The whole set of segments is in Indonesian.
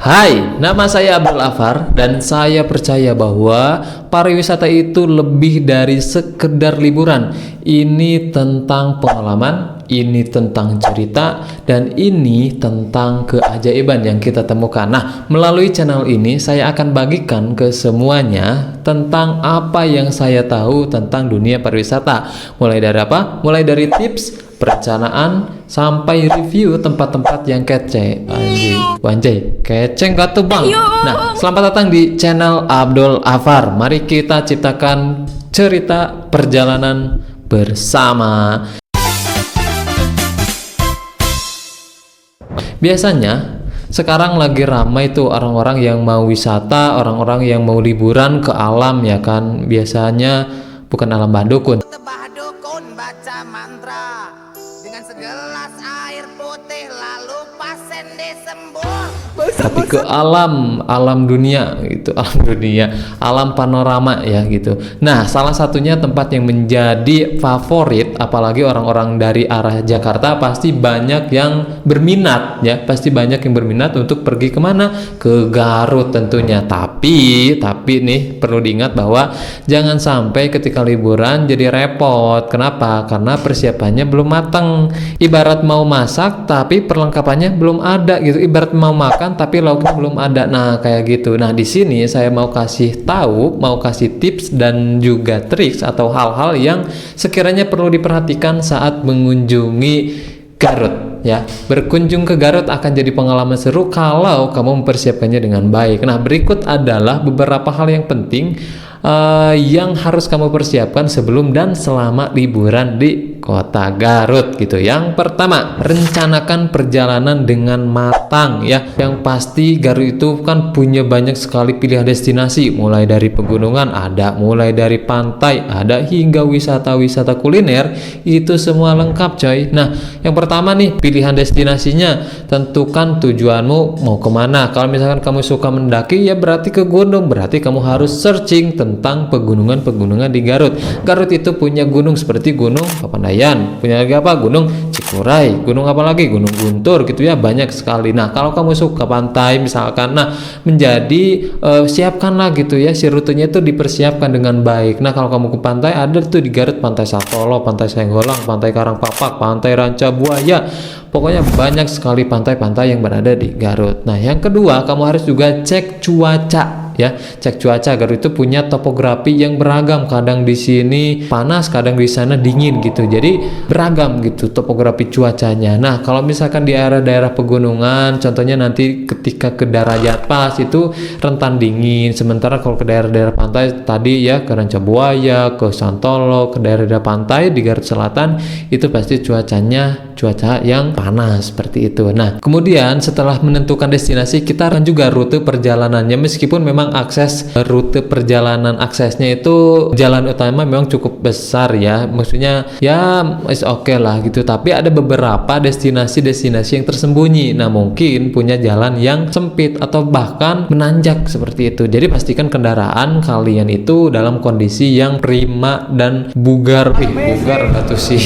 Hai, nama saya Abdul Afar dan saya percaya bahwa pariwisata itu lebih dari sekedar liburan. Ini tentang pengalaman, ini tentang cerita, dan ini tentang keajaiban yang kita temukan. Nah, melalui channel ini saya akan bagikan ke semuanya tentang apa yang saya tahu tentang dunia pariwisata. Mulai dari apa? Mulai dari tips, perencanaan, sampai review tempat-tempat yang kece. Anjay, kece nggak tuh bang? Nah, selamat datang di channel Abdul Afar. Mari kita ciptakan cerita perjalanan bersama. Biasanya sekarang lagi ramai tuh orang-orang yang mau wisata, orang-orang yang mau liburan ke alam ya kan. Biasanya bukan alam Badukun. Baca mantra dengan segelas air putih lalu pasien disembuh. Tapi ke alam dunia gitu, alam panorama ya gitu. Nah, salah satunya tempat yang menjadi favorit, apalagi orang-orang dari arah Jakarta pasti banyak yang berminat ya, pasti banyak yang berminat untuk pergi kemana? Ke Garut tentunya. Tapi nih perlu diingat bahwa jangan sampai ketika liburan jadi repot. Kenapa? Karena persiapannya belum matang. Ibarat mau masak tapi perlengkapannya belum ada gitu. Ibarat mau makan tapi lauknya belum ada. Nah, kayak gitu. Nah, di sini saya mau kasih tahu, mau kasih tips dan juga triks atau hal-hal yang sekiranya perlu diperhatikan saat mengunjungi Garut ya. Berkunjung ke Garut akan jadi pengalaman seru kalau kamu mempersiapkannya dengan baik. Nah, berikut adalah beberapa hal yang penting yang harus kamu persiapkan sebelum dan selama liburan di kota Garut gitu. Yang pertama, rencanakan perjalanan dengan matang ya. Yang pasti Garut itu kan punya banyak sekali pilihan destinasi, mulai dari pegunungan ada, mulai dari pantai ada, hingga wisata-wisata kuliner, itu semua lengkap coy. Nah, yang pertama nih, pilihan destinasinya. Tentukan tujuanmu mau kemana. Kalau misalkan kamu suka mendaki ya berarti ke gunung, berarti kamu harus searching tentang pegunungan-pegunungan di Garut. Garut itu punya gunung seperti Gunung Papandayan, punya lagi apa? Gunung Cikuray, gunung apa lagi? Gunung Guntur gitu ya, banyak sekali. Nah, kalau kamu suka pantai misalkan, nah menjadi siapkanlah gitu ya, si rutenya itu dipersiapkan dengan baik. Nah, kalau kamu ke pantai ada tuh di Garut, Pantai Satolo, Pantai Senggolang, Pantai Karangpapak, Pantai Ranca Buaya. Pokoknya banyak sekali pantai-pantai yang berada di Garut. Nah, yang kedua, kamu harus juga cek cuaca ya. Cek cuaca. Garut itu punya topografi yang beragam. Kadang di sini panas, kadang di sana dingin gitu. Jadi beragam gitu topografi cuacanya. Nah, kalau misalkan di daerah pegunungan, contohnya nanti ketika ke derajat pas itu rentan dingin. Sementara kalau ke daerah-daerah pantai tadi ya, ke Ranca Buaya, ke Santolo, ke daerah-daerah pantai di Garut Selatan itu pasti cuacanya cuaca yang panas seperti itu. Nah, kemudian setelah menentukan destinasi, kita akan juga rute perjalanannya. Meskipun memang akses rute perjalanan aksesnya itu jalan utama memang cukup besar ya, maksudnya ya is oke lah gitu. Tapi ada beberapa destinasi-destinasi yang tersembunyi. Nah, mungkin punya jalan yang sempit atau bahkan menanjak seperti itu. Jadi pastikan kendaraan kalian itu dalam kondisi yang prima dan bugar. Bugar atau si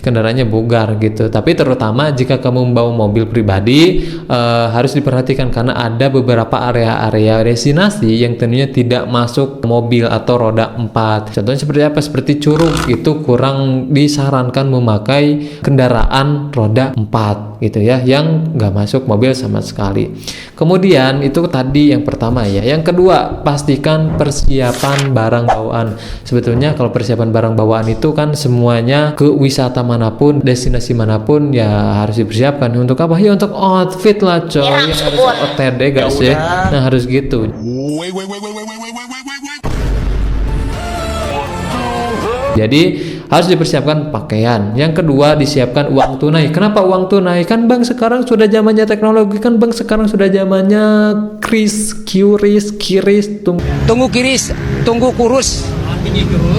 kendaraannya bugar gitu. Tapi terutama jika kamu membawa mobil pribadi harus diperhatikan karena ada beberapa area-area destinasi yang tentunya tidak masuk mobil atau roda 4. Contohnya seperti apa? Seperti Curug itu kurang disarankan memakai kendaraan roda 4 gitu ya, yang nggak masuk mobil sama sekali. Kemudian itu tadi yang pertama ya. Yang kedua, pastikan persiapan barang bawaan. Sebetulnya kalau persiapan barang bawaan itu kan semuanya ke wisata manapun, destinasi manapun ya harus dipersiapkan. Untuk apa? Ya untuk outfit lah coy, ya, harus OTD guys ya. Nah, harus gitu. Jadi harus dipersiapkan pakaian. Yang kedua, disiapkan uang tunai. Kenapa uang tunai? Kan bang sekarang sudah zamannya teknologi, kan bang sekarang sudah zamannya kiris, tunggu kiris, tunggu kurus.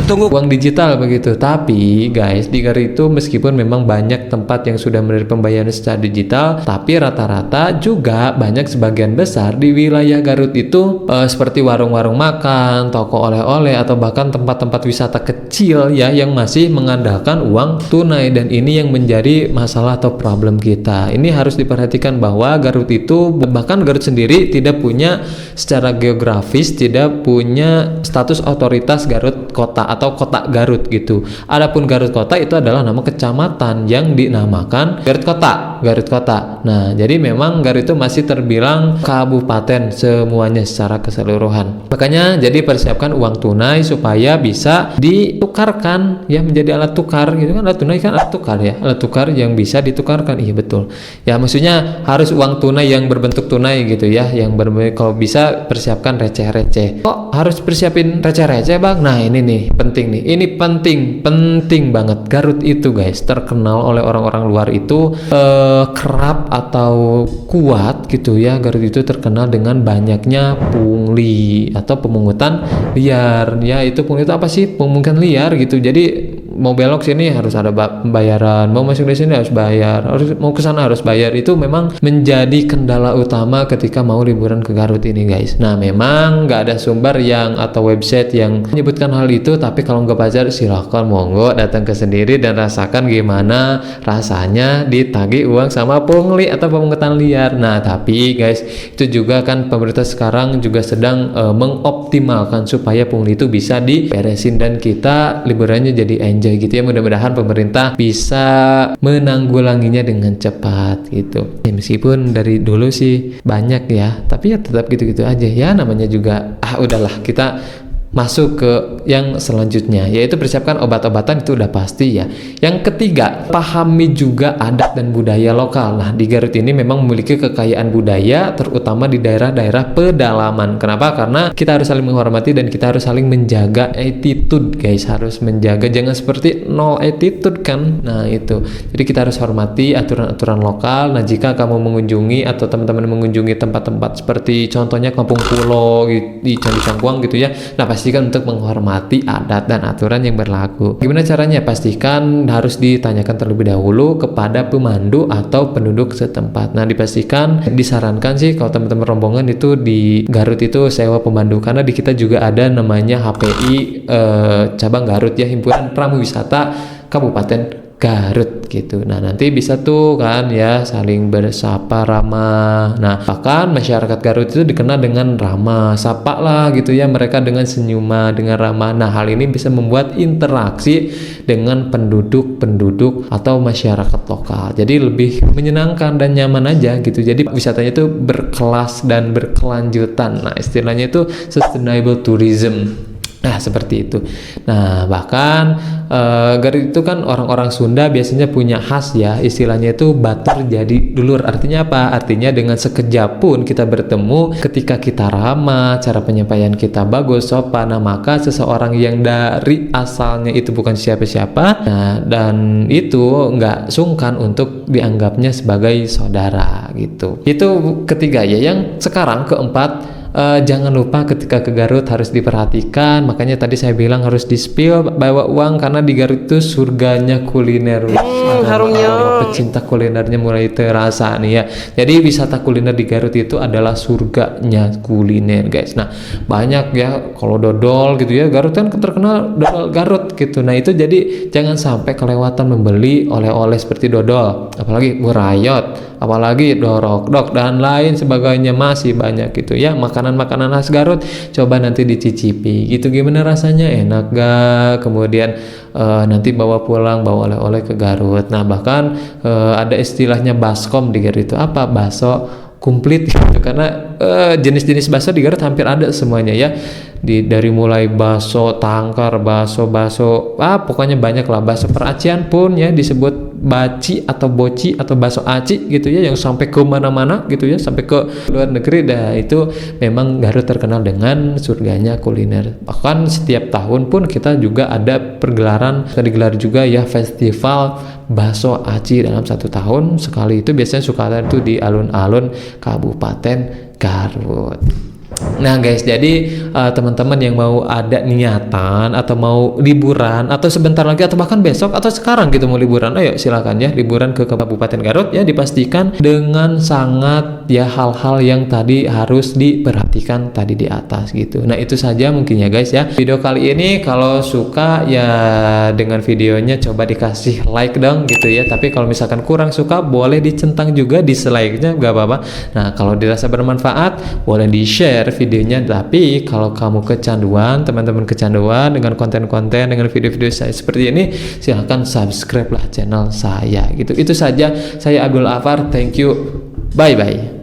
Tunggu. uang digital begitu. Tapi guys, di Garut itu meskipun memang banyak tempat yang sudah menerima pembayaran secara digital, tapi rata-rata juga banyak sebagian besar di wilayah Garut itu seperti warung-warung makan, toko oleh-oleh, atau bahkan tempat-tempat wisata kecil ya yang masih mengandalkan uang tunai. Dan ini yang menjadi masalah atau problem kita. Ini harus diperhatikan bahwa Garut itu, bahkan Garut sendiri tidak punya secara geografis, tidak punya status otoritas Garut kota atau kota Garut gitu. Adapun Garut kota itu adalah nama kecamatan yang dinamakan Garut kota, Garut kota. Nah, jadi memang Garut itu masih terbilang kabupaten semuanya secara keseluruhan. Makanya jadi persiapkan uang tunai supaya bisa ditukarkan ya, menjadi alat tukar gitu kan. Alat tunai kan alat tukar ya, alat tukar yang bisa ditukarkan. Iya betul. Ya maksudnya harus uang tunai yang berbentuk tunai gitu ya, yang kalau bisa persiapkan receh-receh. Kok harus persiapin receh-receh bang? Nah ini nih penting nih, ini penting banget. Garut itu guys terkenal oleh orang-orang luar itu kerap atau kuat gitu ya. Garut itu terkenal dengan banyaknya pungli atau pemungutan liar ya. Itu pungli itu apa sih? Pemungutan liar gitu. Jadi mau belok sini harus ada pembayaran, mau masuk di sini harus bayar, mau ke sana harus bayar. Itu memang menjadi kendala utama ketika mau liburan ke Garut ini guys. Nah memang nggak ada sumber yang atau website yang menyebutkan hal itu, tapi kalau nggak baca silahkan monggo datang ke sendiri dan rasakan gimana rasanya ditagih uang sama pungli atau pemungutan liar. Nah tapi guys, itu juga kan pemerintah sekarang juga sedang mengoptimalkan supaya pungli itu bisa diberesin dan kita liburannya jadi enjoy gitu ya. Mudah-mudahan pemerintah bisa menanggulanginya dengan cepat gitu ya. Meskipun dari dulu sih banyak ya, tapi ya tetap gitu-gitu aja ya, namanya juga udahlah. Kita masuk ke yang selanjutnya, yaitu persiapkan obat-obatan. Itu udah pasti ya. Yang ketiga, pahami juga adat dan budaya lokal. Nah di Garut ini memang memiliki kekayaan budaya, terutama di daerah-daerah pedalaman. Kenapa? Karena kita harus saling menghormati dan kita harus saling menjaga attitude guys. Harus menjaga, jangan seperti no attitude kan. Nah itu, jadi kita harus hormati aturan-aturan lokal. Nah jika kamu mengunjungi atau teman-teman mengunjungi tempat-tempat seperti contohnya Kampung Pulo di Candi Cangkuang gitu ya, nah pastikan untuk menghormati adat dan aturan yang berlaku. Gimana caranya? Pastikan harus ditanyakan terlebih dahulu kepada pemandu atau penduduk setempat. Nah dipastikan, disarankan sih kalau teman-teman rombongan itu di Garut itu sewa pemandu, karena di kita juga ada namanya HPI cabang Garut ya, Himpunan Pramuwisata Kabupaten Garut gitu. Nah nanti bisa tuh kan ya saling bersapa ramah. Nah bahkan masyarakat Garut itu dikenal dengan ramah, sapa lah gitu ya mereka dengan senyuman, dengan ramah. Nah hal ini bisa membuat interaksi dengan penduduk atau masyarakat lokal jadi lebih menyenangkan dan nyaman aja gitu. Jadi wisatanya itu berkelas dan berkelanjutan. Nah istilahnya itu sustainable tourism. Nah seperti itu. Nah bahkan Garut itu kan orang-orang Sunda biasanya punya khas ya, istilahnya itu batur jadi dulur. Artinya apa? Artinya dengan sekejap pun kita bertemu, ketika kita ramah, cara penyampaian kita bagus, sopan, nah maka seseorang yang dari asalnya itu bukan siapa-siapa, nah dan itu nggak sungkan untuk dianggapnya sebagai saudara gitu. Itu ketiga ya. Yang sekarang keempat, jangan lupa ketika ke Garut harus diperhatikan. Makanya tadi saya bilang harus di-spill bawa uang, karena di Garut itu surganya kuliner. Harumnya. Pecinta kulinernya mulai terasa nih ya. Jadi wisata kuliner di Garut itu adalah surganya kuliner guys. Nah banyak ya, kalau dodol gitu ya, Garut kan terkenal dodol Garut gitu. Nah itu jadi jangan sampai kelewatan membeli oleh-oleh seperti dodol, apalagi burayot, apalagi dorok-dok dan lain sebagainya. Masih banyak gitu ya makanan-makanan khas Garut. Coba nanti dicicipi gitu, gimana rasanya, enak gak? Kemudian nanti bawa pulang, bawa oleh-oleh ke Garut. Nah bahkan ada istilahnya baskom di Garut. Itu apa? Bakso komplit gitu, karena jenis-jenis bakso di Garut hampir ada semuanya ya. Dari mulai bakso tangkar, bakso pokoknya banyak lah. Bakso peracian pun ya disebut baci atau boci atau bakso aci gitu ya, yang sampai ke mana-mana gitu ya, sampai ke luar negeri. Dah itu memang Garut terkenal dengan surganya kuliner. Bahkan setiap tahun pun kita juga ada pergelaran, digelar juga ya festival bakso aci dalam 1 tahun sekali. Itu biasanya suka ada itu di alun-alun Kabupaten Garut. Nah guys, jadi teman-teman yang mau ada niatan atau mau liburan atau sebentar lagi atau bahkan besok atau sekarang gitu mau liburan, ayo silakan ya liburan ke Kabupaten Garut ya, dipastikan dengan sangat ya hal-hal yang tadi harus diperhatikan tadi di atas gitu. Nah itu saja mungkin ya guys ya video kali ini. Kalau suka ya dengan videonya coba dikasih like dong gitu ya, tapi kalau misalkan kurang suka boleh dicentang juga dislike-nya gak apa-apa. Nah kalau dirasa bermanfaat boleh di share videonya, tapi kalau kamu kecanduan, teman-teman kecanduan dengan konten-konten, dengan video-video saya seperti ini, silahkan subscribe lah channel saya gitu. Itu saja, saya Abdul Afar, thank you, bye bye.